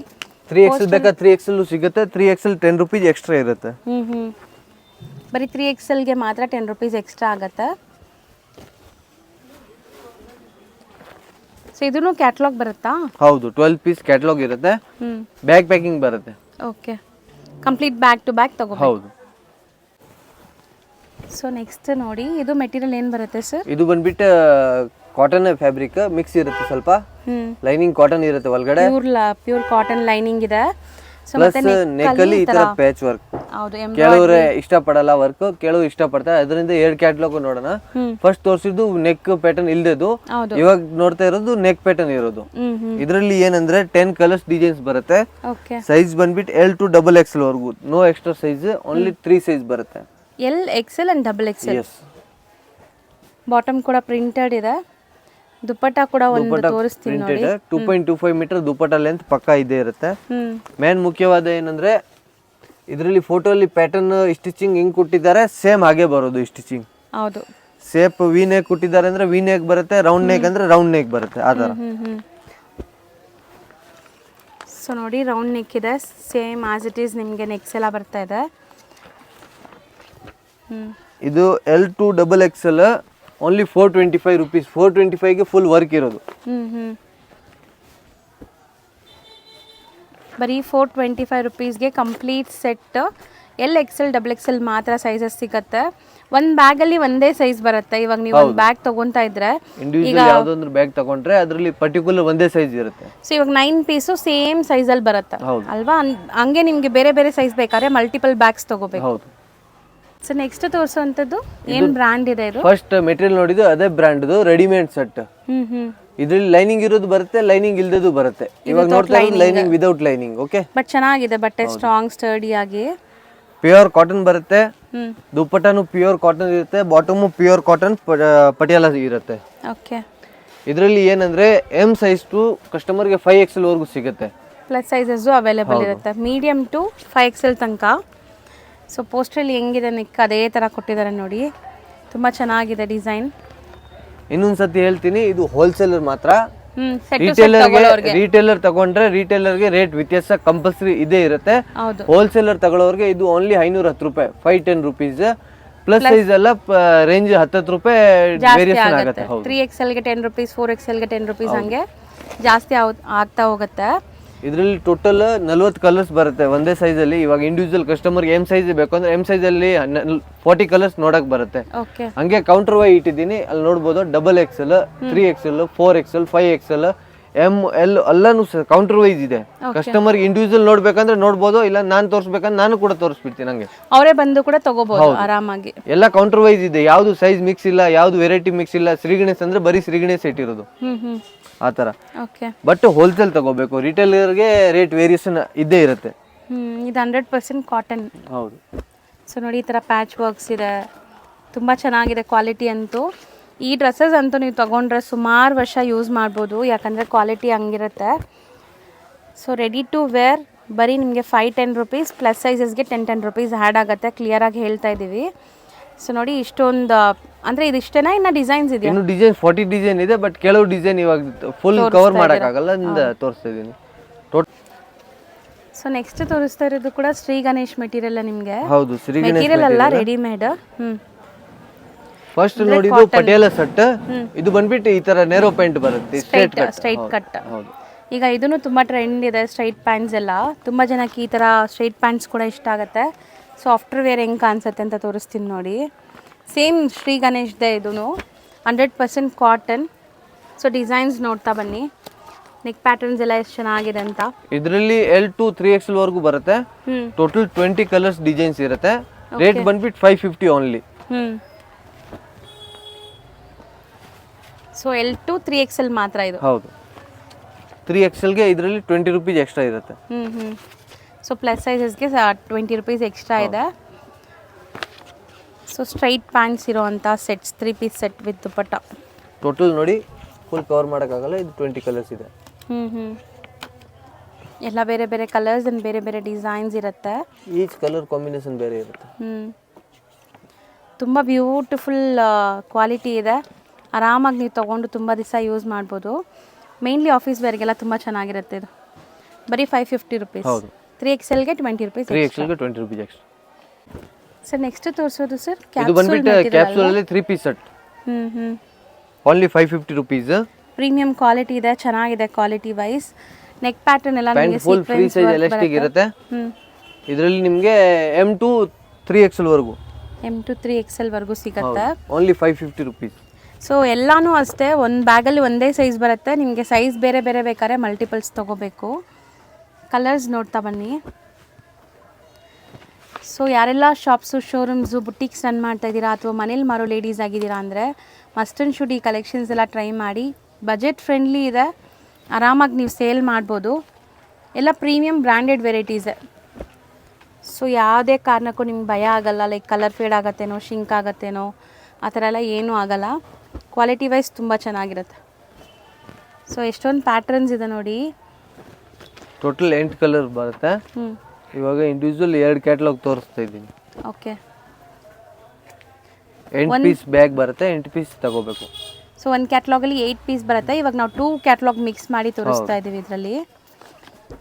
3XL ಬೇಕಾ 3XL ಸಿಗುತ್ತೆ. 3XL 10 ರುಪೀಸ್ ಎಕ್ಸ್ಟ್ರಾ ಇರುತ್ತೆ. ಬರೀ 3XLಗೆ ಮಾತ್ರ 10 ರುಪೀಸ್ ಎಕ್ಸ್ಟ್ರಾ ಆಗುತ್ತೆ. ಸೊ ಇದನ್ನು ಕ್ಯಾಟಲಾಗ್ ಬರುತ್ತಾ? ಹೌದು, 12 ಪೀಸ್ ಕ್ಯಾಟಲಾಗ್ ಇರುತ್ತೆ. ಬ್ಯಾಗ್ ಪ್ಯಾಕಿಂಗ್ ಬರುತ್ತೆ. Okay, complete bag to bag ತಗೋಬಹುದು. ಹೌದು. ಸೊ ನೆಕ್ಸ್ಟ್ ನೋಡಿ, ಇದು ಮೆಟೀರಿಯಲ್ ಏನು ಬರುತ್ತೆ ಸರ್? ಇದು ಬಂದ್ಬಿಟ್ಟು ಕಾಟನ್ ಫ್ಯಾಬ್ರಿಕ್ ಮಿಕ್ಸ್ ಇರುತ್ತೆ. ಸ್ವಲ್ಪ ಲೈನಿಂಗ್ ಕಾಟನ್ ಇರುತ್ತೆ ಒಳಗಡೆ. ಪ್ಯೂರ್ ಕಾಟನ್ ಲೈನಿಂಗ್ ಇದೆ. ಪ್ಲಸ್ ನೆಕ್ ಅಲ್ಲಿ ಈ ತರ ಪ್ಯಾಚ್ ವರ್ಕ್. ಕೆಲವರು ಇಷ್ಟಪಡಲ್ಲ ವರ್ಕ್, ಕೆಲವರು ಇಷ್ಟಪಡ್ತಾರೆ. ಅದರಿಂದ 2 ಕ್ಯಾಟಲಾಗ್ ನೋಡೋಣ. ಫಸ್ಟ್ ತೋರಿಸಿದ್ದು ನೆಕ್ ಪ್ಯಾಟರ್ನ್ ಇಲ್ದದು, ಇವಾಗ ನೋಡ್ತಾ ಇರೋದು ನೆಕ್ ಪ್ಯಾಟರ್ನ್ ಇರೋದು. ಇದರಲ್ಲಿ ಏನಂದ್ರೆ 10 ಕಲರ್ಸ್ ಡಿಸೈನ್ಸ್ ಬರುತ್ತೆ. ಸೈಜ್ ಬಂದ್ಬಿಟ್ಟು L to XXL ವರೆಗೂ. No extra size, only 3 size ಬರುತ್ತೆ. L, XL and XXL. Bottom ಕೂಡ ಪ್ರಿಂಟೆಡ್ ಇದೆ. ದುಪ್ಪಟ್ಟ ಕೂಡ ಒಂದು ತೋರಿಸ್ತೀನಿ ನೋಡಿ. 2.25 ಮೀಟರ್ ದುಪ್ಪಟ್ಟ ಲೆಂತ್ ಪಕ್ಕ ಇದೇ ಇರುತ್ತೆ. ಮೇನ್ ಮುಖ್ಯವಾದ ಏನಂದ್ರೆ ಇದರಲ್ಲಿ ಫೋಟೋ ಅಲ್ಲಿ ಪ್ಯಾಟರ್ನ್ ಸ್ಟಿಚಿಂಗ್ ಹಿಂಗ್ ಕೊಟ್ಟಿದ್ದಾರೆ, ಸೇಮ್ ಹಾಗೆ ಬರೋದು ಸ್ಟಿಚಿಂಗ್. ಹೌದು, ಸೇಪ್ ವಿ ನೆಕ್ ಕೊಟ್ಟಿದ್ದಾರೆ ಅಂದ್ರೆ ವಿ ನೆಕ್ ಬರುತ್ತೆ, ರೌಂಡ್ ನೆಕ್ ಅಂದ್ರೆ ರೌಂಡ್ ನೆಕ್ ಬರುತ್ತೆ ಆ ತರ. ಸೊ ನೋಡಿ, ರೌಂಡ್ ನೆಕ್ ಇದೆ, ಸೇಮ್ ಆಸ್ ಇಟ್ ಈಸ್ ನಿಮಗೆ ನೆಕ್ಸ್ ಎಲ್ಲ ಬರ್ತಾ ಇದೆ. ಇದು L to XXL only 425 rupees. 425ಗೆ ಫುಲ್ ವರ್ಕ್ ಇರೋದು. ಬರೀ 425 ರುಪೀಸ್ಗೆ complete set. L, XL, XXL ಮಾತ್ರ ಸೈಜಸ್ ಸಿಗುತ್ತೆ. ಒಂದು ಬ್ಯಾಗಲ್ಲಿ ಒಂದೇ ಸೈಜ್ ಬರುತ್ತೆ. ಇವಾಗ ನೀವು ಒಂದು ಬ್ಯಾಗ್ ತಗೊಂತಾ ಇದ್ರೆ, ಇಂಡಿವಿಜುವಲ್ ಯಾವುದೊಂದು ಬ್ಯಾಗ್ ತಗೊಂಡ್ರೆ ಅದರಲ್ಲಿ ಪರ್ಟಿಕ್ಯುಲರ್ ಒಂದೇ ಸೈಜ್ ಇರುತ್ತೆ. ಸೊ ಇವಾಗ 9 ಪೀಸು ಸೇಮ್ ಸೈಜಲ್ಲಿ ಬರುತ್ತೆ ಅಲ್ವಾ? ಹಂಗೆ ನಿಮಗೆ ಬೇರೆ ಬೇರೆ ಸೈಜ್ ಬೇಕಾದ್ರೆ ಮಲ್ಟಿಪಲ್ ಬ್ಯಾಗ್ಸ್ ತಗೋಬೇಕು. ಹೌದು. ಸೊ ನೆಕ್ಸ್ಟ್ ತೋರಿಸುವಂತದ್ದು ಏನ್ ಬ್ರ್ಯಾಂಡ್ ಇದೆ ಇದು? ಫಸ್ಟ್ ಮೆಟೀರಿಯಲ್ ನೋಡಿದ್ದು ಅದೇ ಬ್ರ್ಯಾಂಡ್ದು ರೆಡಿಮೇಡ್ ಸೆಟ್. ಇದ್ರಲ್ಲಿ ಲೈನಿಂಗ್ ಇರೋದು ಬರುತ್ತೆ, ಲೈನಿಂಗ್ ಇಲ್ದದು ಬರುತ್ತೆ. ಇವಾಗ ನೋಡ್ತಾ ಇರೋದು lining without lining. Okay, but ಚೆನ್ನಾಗಿದೆ ಬಟ್ಟೆ, ಸ್ಟ್ರಾಂಗ್ ಸ್ಟರ್ಡಿ ಆಗಿ. ಪ್ಯೂರ್ ಕಾಟನ್ ಬರುತ್ತೆ. ದುಪ್ಪಟ್ಟನು ಪ್ಯೂರ್ ಕಾಟನ್ ಇರುತ್ತೆ, ಬಾಟಮು ಪ್ಯೂರ್ ಕಾಟನ್ ಪಟಿಯಾಲ ಇರುತ್ತೆ. ಓಕೆ, ಇದರಲ್ಲಿ ಏನಂದ್ರೆ M ಸೈಜ್ ಟು ಕಸ್ಟಮರ್ಗೆ 5XL ವರೆಗೂ ಸಿಗುತ್ತೆ. ಪ್ಲಸ್ ಸೈಜಸ್ ಅವೈಲೇಬಲ್ ಇರುತ್ತೆ, ಮೀಡಿಯಂ ಟು 5XL ತನಕ. ಸೊ ಪೋಸ್ಟ್ರಲ್ಲಿ ಹೆಂಗಿದೆ ನೆಕ್ ಅದೇ ಥರ ಕೊಟ್ಟಿದ್ದಾರೆ ನೋಡಿ, ತುಂಬ ಚೆನ್ನಾಗಿದೆ ಡಿಸೈನ್. ಇನ್ನೊಂದ್ಸತಿ ಹೇಳ್ತೀನಿ, ಇದು ಹೋಲ್ಸೇಲರ್ ಮಾತ್ರ. ರಿಟೇಲರ್ ತಗೊಂಡ್ರೆ ರಿಟೇಲರ್ಗೆ ರೇಟ್ ವ್ಯತ್ಯಾಸ ಕಂಪಲ್ಸರಿ ಇದೇ ಇರುತ್ತೆ. ಹೋಲ್ಸೇಲರ್ ತಗೊಳ್ಳೋರ್ಗೆ ಇದು ಓನ್ಲಿ 510 ರೂಪಾಯಿ, 510 ರುಪೀಸ್. ಪ್ಲಸ್ ಸೈಜ್ ಎಲ್ಲ ರೇಂಜ್ 10 ರೂಪಾಯಿ ವೇರಿಯೇಷನ್ ಆಗುತ್ತೆ. 3XLಗೆ 10 ರುಪೀಸ್, 4XLಗೆ 10 ರುಪೀಸ್, ಹಂಗೆ ಜಾಸ್ತಿ ಆಗ್ತಾ ಹೋಗುತ್ತೆ. ಇದರಲ್ಲಿ ಟೋಟಲ್ 40 ಕಲರ್ಸ್ ಬರುತ್ತೆ ಒಂದೇ ಸೈಜ್ ಅಲ್ಲಿ. ಇವಾಗ ಇಂಡಿವಿಜುವಲ್ ಕಸ್ಟಮರ್ M ಸೈಜ್ ಬೇಕು ಅಂದ್ರೆ M ಸೈಜ್ ಅಲ್ಲಿ 40 ಕಲರ್ಸ್ ನೋಡಕ್ ಬರುತ್ತೆ. ಹಂಗೆ ಕೌಂಟರ್ ವೈ ಇಟ್ಟಿದ್ದೀನಿ, ಅಲ್ಲಿ ನೋಡ್ಬೋದು. XXL, 3XL, 4XL, 5XL M L ಎಲ್ಲಾನು ಕೌಂಟರ್ ವೈಸ್ ಇದೆ. ಕಸ್ಟಮರ್ ಇಂಡಿವಿಜುವಲ್ ನೋಡ್ಬೇಕಂದ್ರೆ ನೋಡ್ಬೋದು, ಇಲ್ಲ ನಾನು ತೋರಿಸ್ಬೇಕಂದ್ರೆ ನಾನು ಕೂಡ ತೋರಿಸ್ಬಿಡ್ತೀನಿ. ನಂಗೆ ಅವರೇ ಬಂದು ಕೂಡ ತಗೋಬಹುದು ಆರಾಮಾಗಿ. ಎಲ್ಲ ಕೌಂಟರ್ ವೈಸ್ ಇದೆ, ಯಾವ್ದು ಸೈಜ್ ಮಿಕ್ಸ್ ಇಲ್ಲ, ಯಾವ್ದು ವೆರೈಟಿ ಮಿಕ್ಸ್ ಇಲ್ಲ. ಶ್ರೀಗಣೇಶ್ ಅಂದ್ರೆ ಬರೀ ಶ್ರೀಗಣೇಶ್ ಇಟ್ಟಿರೋದು ಆ ತರ. ಬಟ್ ಹೋಲ್ಸೇಲ್ ತಗೋಬೇಕು, ರಿಟೇಲರ್ಗೆ ರೇಟ್ ವೇರಿಯೇಷನ್ ಇದ್ದೇ ಇರುತ್ತೆ. ಇದು 100% ಕಾಟನ್. ಹೌದು. ಸೊ ನೋಡಿ ಈ ಥರ ಪ್ಯಾಚ್ ವರ್ಕ್ಸ್ ಇದೆ, ತುಂಬ ಚೆನ್ನಾಗಿದೆ ಕ್ವಾಲಿಟಿ ಅಂತೂ. ಈ ಡ್ರೆಸ್ಸಸ್ ಅಂತೂ ನೀವು ತೊಗೊಂಡ್ರೆ ಸುಮಾರು ವರ್ಷ ಯೂಸ್ ಮಾಡ್ಬೋದು, ಯಾಕಂದರೆ ಕ್ವಾಲಿಟಿ ಹಂಗಿರುತ್ತೆ. ಸೊ ರೆಡಿ ಟು ವೇರ್ ಬರೀ ನಿಮಗೆ 5-10 rupees, ಪ್ಲಸ್ ಸೈಜಸ್ಗೆ 10-10 rupees ಆ್ಯಡ್ ಆಗುತ್ತೆ, ಕ್ಲಿಯರಾಗಿ ಹೇಳ್ತಾ ಇದ್ದೀವಿ. ಸೊ ನೋಡಿ ಇಷ್ಟೊಂದು ಅಂದರೆ ಇದಿಷ್ಟೇನಾ, ಇನ್ನು ಡಿಸೈನ್ಸ್ ಇದೆ? ಇನ್ನು ಡಿಸೈನ್ 40 ಡಿಸೈನ್ ಇದೆ, ಬಟ್ ಕೆಲವು ಡಿಸೈನ್ ಇವಾಗ ಫುಲ್ ಕವರ್ ಮಾಡೋಕ್ಕಾಗಲ್ಲ, ತೋರಿಸ್ತಾ ಇದ್ದೀನಿ. ಸೊ ನೆಕ್ಸ್ಟ್ ತೋರಿಸ್ತಾ ಇರೋದು ಕೂಡ ಶ್ರೀ ಗಣೇಶ್ ಮೆಟೀರಿಯಲ್ ನಿಮಗೆ. ಹೌದು, ಶ್ರೀ ಗಣೇಶ್ ಮೆಟೀರಿಯಲ್ ಅಲ್ಲ, ರೆಡಿಮೇಡ್. ಫಸ್ಟ್ ನೋಡಿದ್ದು ಪಟಿಯಾಲ ಸೆಟ್. ಇದು ಬಂದ್ಬಿಟ್ಟು ಈ ತರ ನೇರೋ ಪ್ಯಾಂಟ್ ಬರುತ್ತೆ, ಸ್ಟ್ರೈಟ್ ಕಟ್. ಈಗ ಇದನ್ನು ತುಂಬ ಟ್ರೆಂಡ್ ಇದೆ, ಸ್ಟ್ರೈಟ್ ಪ್ಯಾಂಟ್ಸ್ ಎಲ್ಲ. ತುಂಬ ಜನಕ್ಕೆ ಈ ಥರ ಸ್ಟ್ರೈಟ್ ಪ್ಯಾಂಟ್ಸ್ ಕೂಡ ಇಷ್ಟ ಆಗುತ್ತೆ. ಸೊ ಆಫ್ಟರ್ ವೇರ್ ಹೆಂಗೆ ಕಾಣಿಸುತ್ತೆ ಅಂತ ತೋರಿಸ್ತೀನಿ ನೋಡಿ. ಸೇಮ್ ಶ್ರೀ ಗಣೇಶ್ದೇ ಇದೂ 100% ಕಾಟನ್. ಸೊ ಡಿಸೈನ್ಸ್ ನೋಡ್ತಾ ಬನ್ನಿ, ನೆಕ್ ಪ್ಯಾಟರ್ನ್ಸ್ ಎಲ್ಲ ಎಷ್ಟು ಚೆನ್ನಾಗಿದೆ ಅಂತ. ಇದರಲ್ಲಿ L to 3XL ವರೆಗೂ ಬರುತ್ತೆ. ಟೋಟಲ್ 20 ಕಲರ್ಸ್ ಡಿಸೈನ್ಸ್ ಇರುತ್ತೆ. ರೇಟ್ ಬಂದ್ಬಿಟ್ಟು 550 only. So L to 3XL ಮಾತ್ರ ಇದು? ಹೌದು, 3XLಗೆ ಇದರಲ್ಲಿ 20 rupees ಎಕ್ಸ್ಟ್ರಾ ಇರುತ್ತೆ. ಸೊ ಪ್ಲಸ್ ಸೈಜಸ್ಗೆ 20 rupees ಎಕ್ಸ್ಟ್ರಾ ಇದೆ. ಸೊ ಸ್ಟ್ರೈಟ್ ಪ್ಯಾಂಟ್ಸ್ ಇರೋವಂಥ sets, 3 piece set with dupatta. Total ನೋಡಿ ಫುಲ್ ಕವರ್ ಮಾಡೋಕ್ಕಾಗಲ್ಲ, ಇದು 20 ಕಲರ್ಸ್ ಇದೆ. ಎಲ್ಲ ಬೇರೆ ಬೇರೆ ಕಲರ್ಸ್ ಅಂಡ್ ಬೇರೆ ಬೇರೆ ಡಿಸೈನ್ಸ್ ಇರುತ್ತೆ. ಈಚ್ ಕಲರ್ ಕಾಂಬಿನೇಷನ್ ಬೇರೆ ಇರುತ್ತೆ. ತುಂಬ ಬ್ಯೂಟಿಫುಲ್ ಕ್ವಾಲಿಟಿ ಇದೆ, ಆರಾಮಾಗಿ ನೀವು ತೊಗೊಂಡು ತುಂಬ ದಿವಸ ಯೂಸ್ ಮಾಡ್ಬೋದು. ಮೇನ್ಲಿ ಆಫೀಸ್ ವೇರ್ಗೆಲ್ಲ ತುಂಬ ಚೆನ್ನಾಗಿರುತ್ತೆ ಇದು. ಬರೀ 550 rupees. 3XLಗೆ 20 rupees. 3XLಗೆ 20 rupees extra. Sir next ತೋರಿಸೋದು ಸರ್ ಇದು ಬಂದ್ಬಿಟ್ಟು ಕ್ಯಾಪ್ಸೂಲ್ ಅಲ್ಲಿ 3 piece set. Only 550 rupees. Premium quality ಇದೆ, ಚೆನ್ನಾಗಿದೆ ಕ್ವಾಲಿಟಿ ವೈಸ್. ನೆಕ್ ಪ್ಯಾಟರ್ನ್ ಎಲ್ಲ ನಿಮಗೆ ಫುಲ್ ಫ್ರೀ ಸೈಜ್ ಎಲಾಸ್ಟಿಕ್ ಇರುತ್ತೆ. ಇದರಲ್ಲಿ ನಿಮಗೆ M to 3XL ವರೆಗೂ, M to 3XL ವರೆಗೂ ಸಿಗುತ್ತೆ. Only 550 rupees. ಸೊ ಎಲ್ಲಾನು ಅಷ್ಟೇ, ಒಂದು ಬ್ಯಾಗಲ್ಲಿ ಒಂದೇ ಸೈಜ್ ಬರುತ್ತೆ. ನಿಮಗೆ ಸೈಜ್ ಬೇರೆ ಬೇರೆ ಬೇಕಾದ್ರೆ ಮಲ್ಟಿಪಲ್ಸ್ ತೊಗೋಬೇಕು. ಕಲರ್ಸ್ ನೋಡ್ತಾ ಬನ್ನಿ. ಸೊ ಯಾರೆಲ್ಲ ಶಾಪ್ಸು, ಶೋರೂಮ್ಸು, ಬುಟಿಕ್ಸ್ ರನ್ ಮಾಡ್ತಾ ಇದ್ದೀರಾ ಅಥವಾ ಮನೇಲಿ ಮಾರೋ ಲೇಡೀಸ್ ಆಗಿದ್ದೀರಾ ಅಂದರೆ ಮಸ್ಟ್ ಆ್ಯಂಡ್ ಶುಡ್ ಈ ಕಲೆಕ್ಷನ್ಸ್ ಎಲ್ಲ ಟ್ರೈ ಮಾಡಿ. ಬಜೆಟ್ ಫ್ರೆಂಡ್ಲಿ ಇದೆ, ಆರಾಮಾಗಿ ನೀವು ಸೇಲ್ ಮಾಡ್ಬೋದು. ಎಲ್ಲ ಪ್ರೀಮಿಯಂ ಬ್ರ್ಯಾಂಡೆಡ್ ವೆರೈಟೀಸೆ. ಸೊ ಯಾವುದೇ ಕಾರಣಕ್ಕೂ ನಿಮ್ಗೆ ಭಯ ಆಗಲ್ಲ, ಲೈಕ್ ಕಲರ್ ಫೇಡ್ ಆಗತ್ತೇನೋ, ಶಿಂಕ್ ಆಗತ್ತೇನೋ, ಆ ಥರ ಎಲ್ಲ ಏನೂ ಆಗಲ್ಲ. ಕ್ವಾಲಿಟಿ ವೈಸ್ ತುಂಬ ಚೆನ್ನಾಗಿರುತ್ತೆ. ಸೊ ಎಷ್ಟೊಂದು ಪ್ಯಾಟ್ರನ್ಸ್ ಇದೆ ನೋಡಿ. ಟೋಟಲ್ 8 ಕಲರ್ ಬರುತ್ತೆ. ಇವಾಗ ಇಂಡಿವಿಜುವಲ್ 2 ಕ್ಯಾಟಲಾಗ್ ತೋರಿಸ್ತಾ ಇದ್ದೀನಿ. ಓಕೆ, 8 ಪೀಸ್ ಬ್ಯಾಗ್ ಬರುತ್ತೆ, 8 ಪೀಸ್ ತಗೋಬೇಕು. ಸೊ ಒಂದು ಕ್ಯಾಟಲಾಗಲ್ಲಿ 8 ಪೀಸ್ ಬರುತ್ತೆ. ಇವಾಗ ನಾವು 2 ಕ್ಯಾಟಲಾಗ್ ಮಿಕ್ಸ್ ಮಾಡಿ ತೋರಿಸ್ತಾ ಇದ್ದೀವಿ. ಇದರಲ್ಲಿ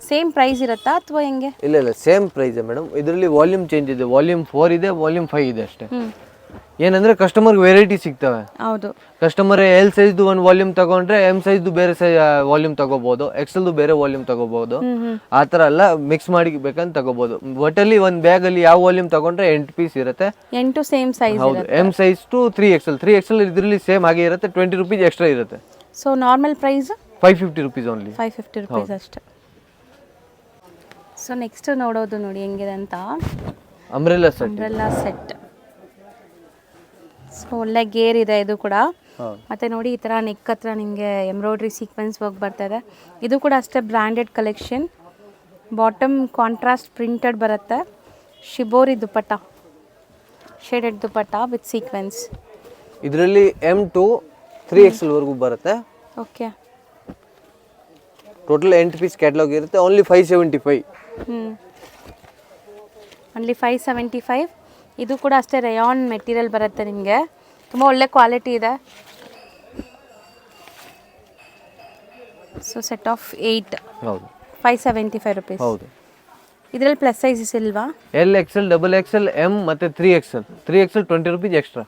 ಸೇಮ್ ಪ್ರೈಸ್ ಇರುತ್ತಾ ಅಥವಾ ಹೆಂಗೆ? ಇಲ್ಲ ಸೇಮ್ ಪ್ರೈಸ್ ಮೇಡಮ್. ಇದರಲ್ಲಿ ವಾಲ್ಯೂಮ್ ಚೇಂಜ್ ಇದೆ, ವಾಲ್ಯೂಮ್ 4 ಇದೆ, ವಾಲ್ಯೂಮ್ 5 ಇದೆ ಅಷ್ಟೇ. ಏನಂದ್ರೆ ಕಸ್ಟಮರ್ ವೆರೈಟಿ ಸಿಗ್ತವೆ. ಹೌದು, ಕಸ್ಟಮರ್ L ಸೈಜ್ದು ಒಂದು ವಾಲ್ಯೂಮ್ ತಗೊಂಡ್ರೆ M ಸೈಜ್ದು ಬೇರೆ ವಾಲ್ಯೂಮ್ ತಗೋಬಹುದು, XLದು ಬೇರೆ ವಾಲ್ಯೂಮ್ ತಗೋಬಹುದು. ಆ ಥರ ಎಲ್ಲ ಮಿಕ್ಸ್ ಮಾಡಿ ಬೇಕಂತ ತಗೋಬಹುದು. ಒಟ್ಟಲ್ಲಿ ಒಂದು ಬ್ಯಾಗ್ ಅಲ್ಲಿ ಯಾವ ವಾಲ್ಯೂಮ್ ತಗೊಂಡ್ರೆ 8 ಪೀಸ್ ಇರುತ್ತೆ. 8 ಸೇಮ್ ಸೈಜ್. ಹೌದು, M size to 3XL. 3XL ಇದರಲ್ಲಿ ಸೇಮ್ ಹಾಗೆ ಇರುತ್ತೆ, 20 rupees ಎಕ್ಸ್ಟ್ರಾ ಇರುತ್ತೆ. So normal price 550 rupees only. 550 rupees ಅಷ್ಟೇ. ಸೊ ನೆಕ್ಸ್ಟ್ ನೋಡೋದು ನೋಡಿ ಹೆಂಗಿದೆ ಅಂತ. Umbrella set. ಸೊ ಒಳ್ಳೆ ಗೇರ್ ಇದೆ ಇದು ಕೂಡ. ಮತ್ತೆ ನೋಡಿ ಈ ಥರ ನೆಕ್ ಹತ್ರ ನಿಮಗೆ ಎಂಬ್ರಾಯ್ಡ್ರಿ ಸೀಕ್ವೆನ್ಸ್ ವರ್ಕ್ ಬರ್ತಾ ಇದೆ. ಇದು ಕೂಡ ಅಷ್ಟೇ branded collection. Bottom contrast printed ಬರುತ್ತೆ. Shibori dupatta, shaded dupatta with sequence. ಇದರಲ್ಲಿ M to 3XL ವರೆಗೂ ಬರುತ್ತೆ. ಓಕೆ, ಟೋಟಲ್ 8 ಪೀಸ್ ಕ್ಯಾಟಲಾಗ್ ಇರುತ್ತೆ. ಓನ್ಲಿ 575. ಓನ್ಲಿ 575. ಇದು ಕೂಡ ಅಷ್ಟೇ ರೇಯಾನ್ ಮೆಟೀರಿಯಲ್ ಬರುತ್ತೆ ನಿಮಗೆ, ತುಂಬ ಒಳ್ಳೆ ಕ್ವಾಲಿಟಿ ಇದೆ. So set of 8. ಹೌದು, 575 rupees. ಹೌದು. ಇದರಲ್ಲಿ ಪ್ಲಸ್ ಸೈಜಸ್ ಇಲ್ವಾ? L, XL, XXL, M ಮತ್ತೆ 3XL. 3XL 20 rupees extra.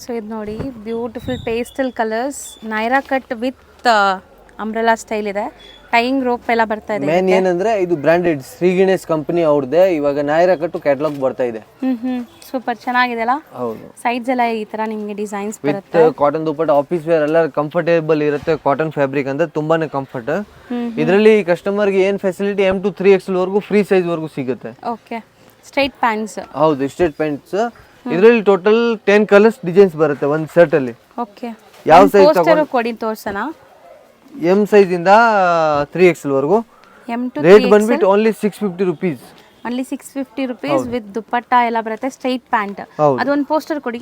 So ಇದು ನೋಡಿ beautiful pastel colours, Naira cut with umbrella style ಇದೆ, ಟೈಯಿಂಗ್ ರೋಪ್ ಎಲ್ಲ ಬರ್ತಾ ಇದೆ. ಮೇನ್ ಏನಂದ್ರೆ ಇದು ಬ್ರಾಂಡೆಡ್ ಶ್ರೀ ಗಣೇಶ್ ಕಂಪನಿ ಅವ್ರದ್ದೇ. ಇವಾಗ ನಾಯರಾ ಕಟ್ಟು ಕ್ಯಾಟಲಾಗ್ ಬರ್ತಾ ಇದೆ. ಸೂಪರ್ ಚೆನ್ನಾಗಿದೆ ಅಲ್ಲ. ಹೌದು, ಸೈಡ್ಸ್ ಎಲ್ಲ ಈ ತರ ನಿಮಗೆ ಡಿಸೈನ್ಸ್ ಬರುತ್ತೆ. With cotton dupatta, office wear ಎಲ್ಲ ಕಂಫರ್ಟೇಬಲ್ ಇರುತ್ತೆ. ಕಾಟನ್ ಫ್ಯಾಬ್ರಿಕ್ ಅಂದ್ರೆ ತುಂಬಾನೇ ಕಂಫರ್ಟ್. ಇದರಲ್ಲಿ ಕಸ್ಟಮರ್ಗೆ ಏನ್ ಫೆಸಿಲಿಟಿ M to 3XL ವರೆಗೂ ಫ್ರೀ ಸೈಜ್ ವರೆಗೂ ಸಿಗುತ್ತೆ. Okay, straight pants. ಹೌದು, ಸ್ಟ್ರೇಟ್ ಪ್ಯಾಂಟ್ಸ್. ಇದರಲ್ಲಿ ಟೋಟಲ್ 10 ಕಲರ್ಸ್ ಡಿಸೈನ್ಸ್ ಬರುತ್ತೆ ಒಂದು ಸೆಟ್ ಅಲ್ಲಿ. ಓಕೆ, ಯಾವ ಸೈಜ್ ಪೋಸ್ಟರ್ ಕೊಡಿ ತೋರ್ಸೋಣ. M ಸೈಜ್ ಇಂದ 3XL ವರೆಗೂ. M to ರೇಟ್ ಬಂದ್ಬಿಟ್ಟು ಓನ್ಲಿ 650 ರುಪೀಸ್. ಅಲ್ಲಿ 650 ರುಪೀಸ್ ವಿತ್ ದುಪ್ಪಟ್ಟ ಎಲ್ಲ ಬರುತ್ತೆ, ಸ್ಟ್ರೈಟ್ ಪ್ಯಾಂಟ್. ಅದೊಂದು ಪೋಸ್ಟರ್ ಕೊಡಿ.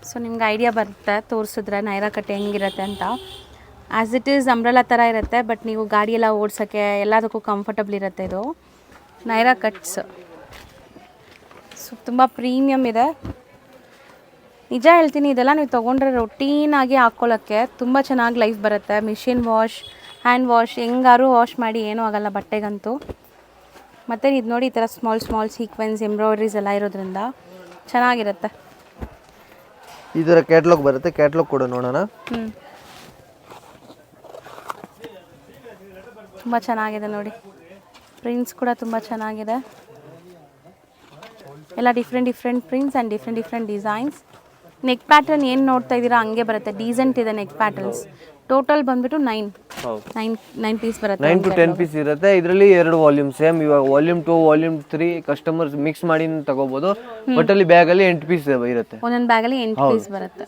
ಸೊ ನಿಮ್ಗೆ ಐಡಿಯಾ ಬರುತ್ತೆ ತೋರಿಸಿದ್ರೆ ನೈರಾ ಕಟ್ ಹೆಂಗಿರುತ್ತೆ ಅಂತ. ಆ್ಯಸ್ ಇಟ್ ಈಸ್ ಅಂಬ್ರೆಲಾ ಥರ ಇರುತ್ತೆ, ಬಟ್ ನೀವು ಗಾಡಿ ಎಲ್ಲ ಓಡ್ಸೋಕ್ಕೆ ಎಲ್ಲದಕ್ಕೂ ಕಂಫರ್ಟಬಲ್ ಇರುತ್ತೆ ಇದು ನೈರಾ ಕಟ್ಸ್. ಸೊ ತುಂಬ ಪ್ರೀಮಿಯಮ್ ಇದೆ. ನಿಜ ಹೇಳ್ತೀನಿ, ಇದೆಲ್ಲ ನೀವು ತೊಗೊಂಡ್ರೆ ರೊಟೀನಾಗಿ ಹಾಕ್ಕೊಳ್ಳೋಕ್ಕೆ ತುಂಬ ಚೆನ್ನಾಗಿ ಲೈಫ್ ಬರುತ್ತೆ. ಮಿಷಿನ್ ವಾಶ್, ಹ್ಯಾಂಡ್ ವಾಶ್ ಹೆಂಗಾರು ವಾಶ್ ಮಾಡಿ ಏನೂ ಆಗೋಲ್ಲ ಬಟ್ಟೆಗಂತೂ. ಮತ್ತು ಇದು ನೋಡಿ, ಈ ಥರ ಸ್ಮಾಲ್ ಸ್ಮಾಲ್ ಸೀಕ್ವೆನ್ಸ್ ಎಂಬ್ರಾಯ್ಡ್ರೀಸ್ ಎಲ್ಲ ಇರೋದ್ರಿಂದ ಚೆನ್ನಾಗಿರುತ್ತೆ. ಇದರ ಕ್ಯಾಟಲಾಗ್ ಬರುತ್ತೆ, ಕ್ಯಾಟಲಾಗ್ ಕೂಡ ನೋಡೋಣ. ತುಂಬ ಚೆನ್ನಾಗಿದೆ ನೋಡಿ, ಪ್ರಿಂಟ್ಸ್ ಕೂಡ ತುಂಬ ಚೆನ್ನಾಗಿದೆ. ಎಲ್ಲ different prints and different designs. Neck pattern ಏನು ನೋಡ್ತಾ ಇದ್ದೀರಾ ಹಂಗೆ ಬರುತ್ತೆ, ಡೀಸೆಂಟ್ ಇದೆ ನೆಕ್ ಪ್ಯಾಟರ್ನ್ಸ್. ಟೋಟಲ್ ಬಂದ್ಬಿಟ್ಟು 9 ಪೀಸ್ ಬರುತ್ತೆ. 9 to 10 ಪೀಸ್ ಇರುತ್ತೆ. ಇದರಲ್ಲಿ 2 ವಾಲ್ಯೂಮ್ ಸೇಮ್. ಇವಾಗ ವಾಲ್ಯೂಮ್ 2 ವಾಲ್ಯೂಮ್ 3 ಕಸ್ಟಮರ್ಸ್ ಮಿಕ್ಸ್ ಮಾಡಿ ತಗೋಬಹುದು. ಬಟ್ ಅಲ್ಲಿ ಬ್ಯಾಗ್ ಅಲ್ಲಿ 8 ಪೀಸ್ ಇರುತ್ತೆ. ಒಂದೊಂದು ಬ್ಯಾಗಲ್ಲಿ 8 ಪೀಸ್ ಬರುತ್ತೆ.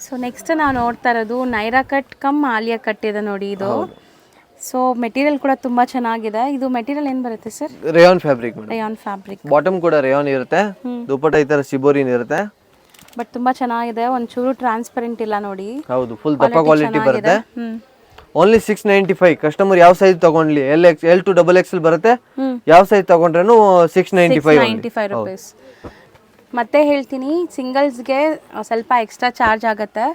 ಸೊ ನೆಕ್ಸ್ಟ್ ನಾವು ನೋಡ್ತಾ ಇರೋದು Naira cut cum Alia cut ಇದೆ ನೋಡಿ ಇದು. ಸೊ ಮೆಟೀರಿಯಲ್ ಕೂಡ ತುಂಬಾ ಚೆನ್ನಾಗಿದೆ. ಇದು ಮೆಟೀರಿಯಲ್ ಏನು ಬರುತ್ತೆ sir? Rayon fabric. Rayon fabric. Bottom ಕೂಡ ರೇಯಾನ್ ಇರುತ್ತೆ, ದುಪ್ಪಟ್ಟ ಈ ತರ ಶಿಬೋರಿನ್ ಇರುತ್ತೆ. ಬಟ್ ತುಂಬಾ ಚೆನ್ನಾಗಿದೆ, ಒಂಚೂರು ಟ್ರಾನ್ಸ್ಪರೆಂಟ್ ಇಲ್ಲ ನೋಡಿ. ಹೌದು, ಫುಲ್ ದಪ್ಪ ಕ್ವಾಲಿಟಿ ಬರುತ್ತೆ. ಓನ್ಲಿ 695. ಕಸ್ಟಮರ್ ಯಾವ ಸೈಜ್ ತಗೊಂಡ್ಲಿ, L to XXL ಬರುತ್ತೆ. ಯಾವ ಸೈಜ್ ತಗೊಂಡ್ರೇನು 695 ರುಪೀಸ್. ಮತ್ತೆ ಹೇಳ್ತೀನಿ, ಸಿಂಗಲ್ಸ್ಗೆ ಸ್ವಲ್ಪ ಎಕ್ಸ್ಟ್ರಾ ಚಾರ್ಜ್ ಆಗುತ್ತೆ.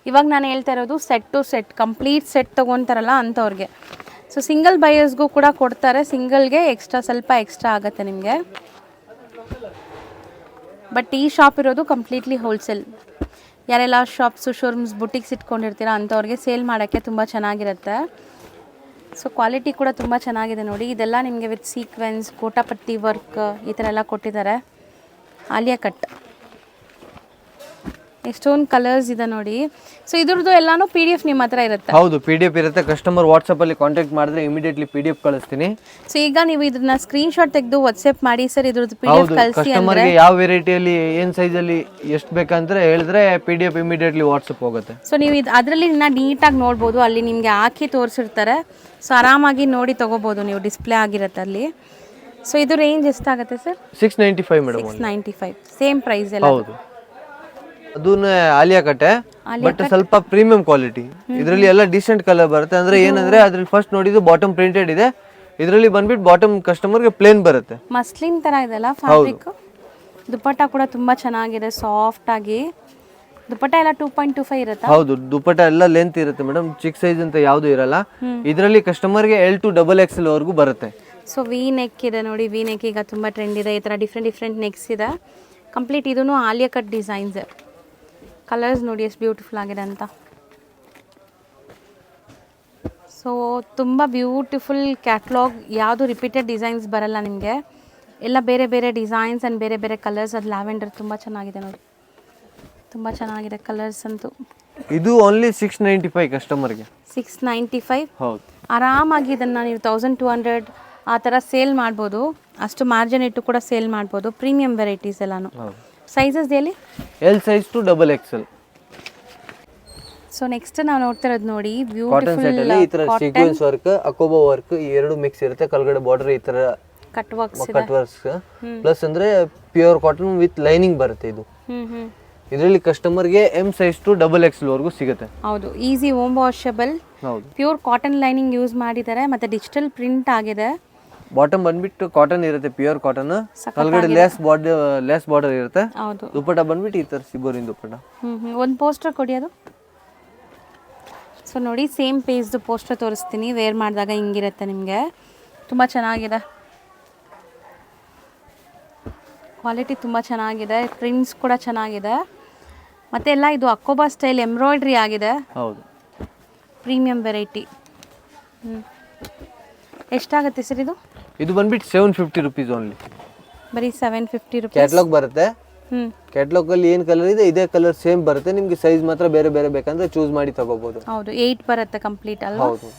ಇವಾಗ ನಾನು ಹೇಳ್ತಾ ಇರೋದು set to set, complete set ತೊಗೊತಾರಲ್ಲ ಅಂಥವ್ರಿಗೆ. ಸೊ ಸಿಂಗಲ್ ಬೈಯರ್ಸ್ಗೂ ಕೂಡ ಕೊಡ್ತಾರೆ, ಸಿಂಗಲ್ಗೆ ಸ್ವಲ್ಪ ಎಕ್ಸ್ಟ್ರಾ ಆಗುತ್ತೆ ನಿಮಗೆ. ಬಟ್ ಈ ಶಾಪ್ ಇರೋದು ಕಂಪ್ಲೀಟ್ಲಿ ಹೋಲ್ಸೇಲ್. ಯಾರೆಲ್ಲ ಶಾಪ್ಸು, ಶೋರೂಮ್ಸ್, ಬುಟಿಕ್ಸ್ ಇಟ್ಕೊಂಡಿರ್ತೀರ ಅಂಥವ್ರಿಗೆ ಸೇಲ್ ಮಾಡೋಕ್ಕೆ ತುಂಬ ಚೆನ್ನಾಗಿರುತ್ತೆ. ಸೊ ಕ್ವಾಲಿಟಿ ಕೂಡ ತುಂಬ ಚೆನ್ನಾಗಿದೆ ನೋಡಿ. ಇದೆಲ್ಲ ನಿಮಗೆ ವಿತ್ ಸೀಕ್ವೆನ್ಸ್, ಕೋಟಾಪಟ್ಟಿ ವರ್ಕ್ ಈ ಥರ ಎಲ್ಲ ಕೊಟ್ಟಿದ್ದಾರೆ. ಆಲಿಯಾ ಕಟ್ ಎಷ್ಟೊಂದು ಕಲರ್ಸ್ ಇದೆ ನೋಡಿ. ಸೊ ಇದ್ರದ್ದು ಎಲ್ಲಾನು PDF ನಿಮ್ಮ ಹತ್ರ ಇರುತ್ತೆ? ಹೌದು, PDF ಇರುತ್ತೆ. ಕಸ್ಟಮರ್ ವಾಟ್ಸಪ್ ಅಲ್ಲಿ ಕಾಂಟ್ಯಾಕ್ಟ್ ಮಾಡಿದ್ರೆ ಇಮಿಡಿಯೇಟ್ಲಿ PDF ಕಳಿಸ್ತೀನಿ. ಸೊ ಈಗ ನೀವು ಇದನ್ನ ಸ್ಕ್ರೀನ್ ಶಾಟ್ ತೆಗೆದು ವಾಟ್ಸ್ಆಪ್ ಮಾಡಿ ಸರ್ ಇದ್ರದ್ದು PDF ಕಳಿಸಿ ಅಂದ್ರೆ ಕಸ್ಟಮರ್ ಗೆ ಯಾವ ವೆರೈಟಿಯಲ್ಲಿ ಏನ್ ಸೈಜ್ ಅಲ್ಲಿ ಎಷ್ಟು ಬೇಕಂದ್ರೆ ಹೇಳಿದ್ರೆ PDF ಇಮಿಡಿಯೇಟ್ಲಿ ವಾಟ್ಸಪ್ ಹೋಗುತ್ತೆ. ಸೊ ನೀವು ಅದರಲ್ಲಿ ನೀಟಾಗಿ ನೋಡ್ಬೋದು, ಅಲ್ಲಿ ನಿಮಗೆ ಹಾಕಿ ತೋರಿಸಿರ್ತಾರೆ. ಸೊ ಆರಾಮಾಗಿ ನೋಡಿ ತಗೋಬಹುದು ನೀವು, ಡಿಸ್ಪ್ಲೇ ಆಗಿರುತ್ತೆ ಅಲ್ಲಿ. ಸೊ ಇದು ರೇಂಜ್ ಎಷ್ಟಾಗುತ್ತೆ ಸರ್? 695 ಮೇಡಮ್. 695 ಸೇಮ್ ಪ್ರೈಸ್ ಎಲ್ಲ. ಹೌದು, ಅದನ್ನ ಆಲಿಯಾ ಕಟ್ಟೆ, ಬಟ್ ಸ್ವಲ್ಪ ಪ್ರೀಮಿಯಂ ಕ್ವಾಲಿಟಿ. ಇದರಲ್ಲಿ ಎಲ್ಲ ಡಿಸೆಂಟ್ ಕಲರ್ ಬರುತ್ತೆ. ಅಂದ್ರೆ ಏನಂದ್ರೆ ಅದ್ರಲ್ಲಿ ಫಸ್ಟ್ ನೋಡಿದ್ದು ಬಾಟಮ್ ಪ್ರಿಂಟೆಡ್ ಇದೆ, ಇದರಲ್ಲಿ ಬಂದ್ಬಿಟ್ಟು ಬಾಟಮ್ ಕಸ್ಟಮರ್ಗೆ ಪ್ಲೇನ್ ಬರುತ್ತೆ. ಮಸ್ಲಿನ್ ತರ ಇದೆಲ್ಲ ಫ್ಯಾಬ್ರಿಕ್. ದುಪ್ಪಟ್ಟ ಕೂಡ ತುಂಬಾ ಚೆನ್ನಾಗಿದೆ, ಸಾಫ್ಟ್ ಆಗಿ. ದುಪ್ಪಟ್ಟ ಎಲ್ಲ 2.25 ಇರುತ್ತೆ. ಹೌದು, ದುಪ್ಪಟ್ಟ ಎಲ್ಲ ಲೆಂತ್ ಇರುತ್ತೆ ಮೇಡಮ್, ಚಿಕ್ಕ ಸೈಜ್ ಅಂತ ಯಾವುದು ಇರಲ್ಲ. ಇದರಲ್ಲಿ ಕಸ್ಟಮರ್ಗೆ L to XXL ವರೆಗೂ ಬರುತ್ತೆ. ಸೊ ವಿ ನೆಕ್ ಇದೆ ನೋಡಿ, ವಿ ನೆಕ್ ಈಗ ತುಂಬ ಟ್ರೆಂಡ್ ಇದೆ. ಈ ಥರ ಡಿಫ್ರೆಂಟ್ ನೆಕ್ಸ್ ಇದೆ. ಕಂಪ್ಲೀಟ್ ಇದೂ ಆಲಿಯಾ ಕಟ್ ಡಿಸೈನ್ಸ್. ಕಲರ್ಸ್ ನೋಡಿ ಎಷ್ಟು ಬ್ಯೂಟಿಫುಲ್ ಆಗಿದೆ ಅಂತ. ಸೊ ತುಂಬ ಬ್ಯೂಟಿಫುಲ್ ಕ್ಯಾಟ್ಲಾಗ್, ಯಾವುದು ರಿಪೀಟೆಡ್ ಡಿಸೈನ್ಸ್ ಬರಲ್ಲ ನಿಮಗೆ. ಎಲ್ಲ ಬೇರೆ ಬೇರೆ ಡಿಸೈನ್ಸ್ ಆ್ಯಂಡ್ ಬೇರೆ ಬೇರೆ ಕಲರ್ಸ್. ಅದು ಲ್ಯಾವೆಂಡರ್ ತುಂಬ ಚೆನ್ನಾಗಿದೆ ನೋಡಿ, ತುಂಬ ಚೆನ್ನಾಗಿದೆ ಕಲರ್ಸ್ ಅಂತೂ. ಇದು ಓನ್ಲಿ 695 ಕಸ್ಟಮರ್ಗೆ. 695. ಹೌದು, ಆರಾಮಾಗಿ ಇದನ್ನು ನೀವು 1200 ಆ ಥರ ಸೇಲ್ ಮಾಡ್ಬೋದು. ಅಷ್ಟು ಮಾರ್ಜಿನ್ ಇಟ್ಟು ಕೂಡ ಸೇಲ್ ಮಾಡ್ಬೋದು. ಪ್ರೀಮಿಯಂ ವೆರೈಟೀಸ್ ಎಲ್ಲಾನು. ಸೈಜಸ್ ಎಲ್ಲಿ? L size to XXL. So next ನಾವು ನೋಡ್ತಿರೋದು ನೋಡಿ, ಕಾಟನ್ ಸೆಟ್ ಅಲ್ಲಿ ಈ ತರ ಸೀಕ್ವೆನ್ಸ್ ವರ್ಕ್, ಅಕೋಬಾ ವರ್ಕ್ ಈ ಎರಡು ಮಿಕ್ಸ್ ಇರುತ್ತೆ. ಕೆಳಗಡೆ ಬಾರ್ಡರ್ ಈ ತರ ಕಟ್ ವರ್ಕ್ಸ್ ಪ್ಲಸ್ ಅಂದ್ರೆ ಪ್ಯೂರ್ ಕಾಟನ್ ವಿತ್ ಲೈನಿಂಗ್ ಬರುತ್ತೆ ಇದು. ಇದರಲ್ಲಿ ಕಸ್ಟಮರ್ಗೆ M size to XXL ವರೆಗೂ ಸಿಗುತ್ತೆ. ಹೌದು, ಈಸಿ ಹೋಮ್ ವಾಷಬಲ್. ಹೌದು, ಪ್ಯೂರ್ ಕಾಟನ್ ಲೈನಿಂಗ್ ಯೂಸ್ ಮಾಡಿದ್ದಾರೆ. ಮತ್ತೆ ಡಿಜಿಟಲ್ ಪ್ರಿಂಟ್ ಆಗಿದೆ. ಬಾಟಮ್ ಬಂದ್ಬಿಟ್ಟು ಕಾಟನ್ ಇರುತ್ತೆ, ಪ್ಯೂರ್ ಕಾಟನ್. ಕೆಳಗಡೆ ಲೇಸ್ ಬಾರ್ಡರ್ ಇರುತ್ತೆ. ಹೌದು, ದುಪ್ಪಟ್ಟ ಬಂದ್ಬಿಟ್ಟು ಈ ತರ ಸಿಬೋರಿನ್ ದುಪ್ಪಟ್ಟ. ಒಂದು ಪೋಸ್ಟರ್ ಕೊಡಿ ಅದು. ಸೊ ನೋಡಿ, ಸೇಮ್ ಪೇಜ್ದು ಪೋಸ್ಟರ್ ತೋರಿಸ್ತೀನಿ. ವೇರ್ ಮಾಡಿದಾಗ ಹಿಂಗಿರುತ್ತೆ ನಿಮಗೆ. ತುಂಬ ಚೆನ್ನಾಗಿದೆ, ಕ್ವಾಲಿಟಿ ತುಂಬ ಚೆನ್ನಾಗಿದೆ. ಪ್ರಿಂಟ್ಸ್ ಕೂಡ ಚೆನ್ನಾಗಿದೆ. ಮತ್ತೆ ಎಲ್ಲ ಇದು ಅಕೋಬಾ ಸ್ಟೈಲ್ ಎಂಬ್ರಾಯ್ಡ್ರಿ ಆಗಿದೆ, ಹೌದು. Premium variety. ಎಷ್ಟಾಗುತ್ತೆ ಸರ್ ಇದು? ಇದು ಬಂದ್ಬಿಟ್ಟು 750 ರುಪೀಸ್ ಓನ್ಲಿ. ಬರೀ 750 ರುಪೀಸ್. ಕ್ಯಾಟ್ಲಾಗ್ ಬರುತ್ತೆ. ಕ್ಯಾಟ್ಲಾಗ್ ಅಲ್ಲಿ ಏನ್ ಕಲರ್ ಇದೆ ಇದೇ ಕಲರ್ ಸೇಮ್ ಬರುತ್ತೆ. ನಿಮ್ಗೆ ಸೈಜ್ ಮಾತ್ರ ಬೇರೆ ಬೇರೆ ಬೇಕಂದ್ರೆ ಚೂಸ್ ಮಾಡಿ ತಗೋಬಹುದು. ಹೌದು, 8 ಬರುತ್ತೆ ಕಂಪ್ಲೀಟ್ ಅಲ್ವಾ? ಹೌದು.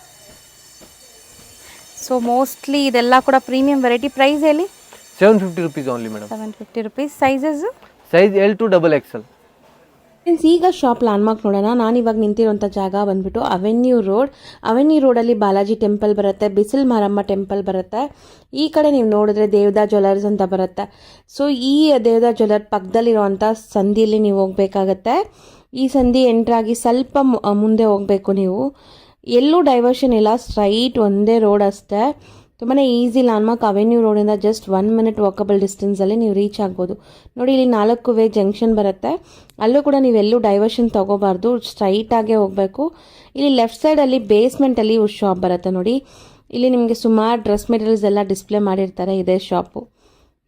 ಸೊ ಮೋಸ್ಟ್ಲಿ ಇದೆಲ್ಲ ಕೂಡ ಪ್ರೀಮಿಯಂ ವೆರೈಟಿ. ಪ್ರೈಸ್ ಹೇಳಿ? 750 rupees only madam. 750 rupees. Sizes? Size L to XXL. Friends, ಈಗ ಶಾಪ್ ಲ್ಯಾಂಡ್ಮಾರ್ಕ್ ನೋಡೋಣ. ನಾನಿವಾಗ ನಿಂತಿರೋಂಥ ಜಾಗ ಬಂದ್ಬಿಟ್ಟು ಅವೆನ್ಯೂ ರೋಡ್. ಅವೆನ್ಯೂ ರೋಡಲ್ಲಿ ಬಾಲಾಜಿ ಟೆಂಪಲ್ ಬರುತ್ತೆ, ಬಿಸಿಲ್ ಮಾರಮ್ಮ ಟೆಂಪಲ್ ಬರುತ್ತೆ. ಈ ಕಡೆ ನೀವು ನೋಡಿದ್ರೆ ದೇವದಾ ಜ್ಯುವೆಲರ್ಸ್ ಅಂತ ಬರುತ್ತೆ. ಸೊ ಈ ದೇವದಾ ಜ್ಯುವೆಲರ್ ಪಕ್ಕದಲ್ಲಿರುವಂಥ ಸಂದಿಯಲ್ಲಿ ನೀವು ಹೋಗಬೇಕಾಗತ್ತೆ. ಈ ಸಂದಿ ಎಂಟ್ರಾಗಿ ಸ್ವಲ್ಪ ಮುಂದೆ ಹೋಗಬೇಕು ನೀವು. ಎಲ್ಲೂ ಡೈವರ್ಷನ್ ಇಲ್ಲ, ಸ್ಟ್ರೈಟ್ ಒಂದೇ ರೋಡ್ ಅಷ್ಟೇ. ತುಂಬಾ ಈಸಿ. ಲ್ಯಾಂಡ್ಮಾರ್ಕ್ ಅವೆನ್ಯೂ ರೋಡಿಂದ ಜಸ್ಟ್ 1 ಮಿನಿಟ್ ವಾಕಬಲ್ ಡಿಸ್ಟೆನ್ಸಲ್ಲಿ ನೀವು ರೀಚ್ ಆಗ್ಬೋದು. ನೋಡಿ, ಇಲ್ಲಿ 4 ವೇ ಜಂಕ್ಷನ್ ಬರುತ್ತೆ. ಅಲ್ಲೂ ಕೂಡ ನೀವೆಲ್ಲೂ ಡೈವರ್ಷನ್ ತೊಗೋಬಾರ್ದು, ಸ್ಟ್ರೈಟಾಗೇ ಹೋಗಬೇಕು. ಇಲ್ಲಿ ಲೆಫ್ಟ್ ಸೈಡಲ್ಲಿ ಬೇಸ್ಮೆಂಟಲ್ಲಿ ಇವ್ರ ಶಾಪ್ ಬರುತ್ತೆ ನೋಡಿ. ಇಲ್ಲಿ ನಿಮಗೆ ಸುಮಾರು ಡ್ರೆಸ್ ಮೆಟೀರಿಯಲ್ಸ್ ಎಲ್ಲ ಡಿಸ್ಪ್ಲೇ ಮಾಡಿರ್ತಾರೆ. ಇದೇ ಶಾಪು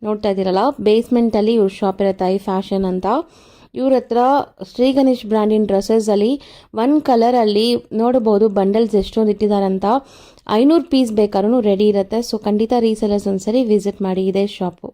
ನೋಡ್ತಾ ಇದ್ದೀರಲ್ಲ, ಬೇಸ್ಮೆಂಟಲ್ಲಿ ಇವ್ರ ಶಾಪ್ ಇರುತ್ತೆ, ಐ ಫ್ಯಾಷನ್ ಅಂತ. ಇವ್ರ ಹತ್ರ ಶ್ರೀ ಗಣೇಶ್ ಬ್ರ್ಯಾಂಡಿನ ಡ್ರೆಸ್ಸಸಲ್ಲಿ 1 ಕಲರಲ್ಲಿ ನೋಡ್ಬೋದು ಬಂಡಲ್ಸ್ ಎಷ್ಟೊಂದು ಇಟ್ಟಿದ್ದಾರಂತ. 500 ಪೀಸ್ ಬೇಕಾದ್ರೂ ರೆಡಿ ಇರುತ್ತೆ. ಸೊ ಖಂಡಿತ ರೀಸೆಲರ್ಸ್ ಒಂದ್ಸರಿ ವಿಸಿಟ್ ಮಾಡಿ ಇದೇ ಶಾಪು.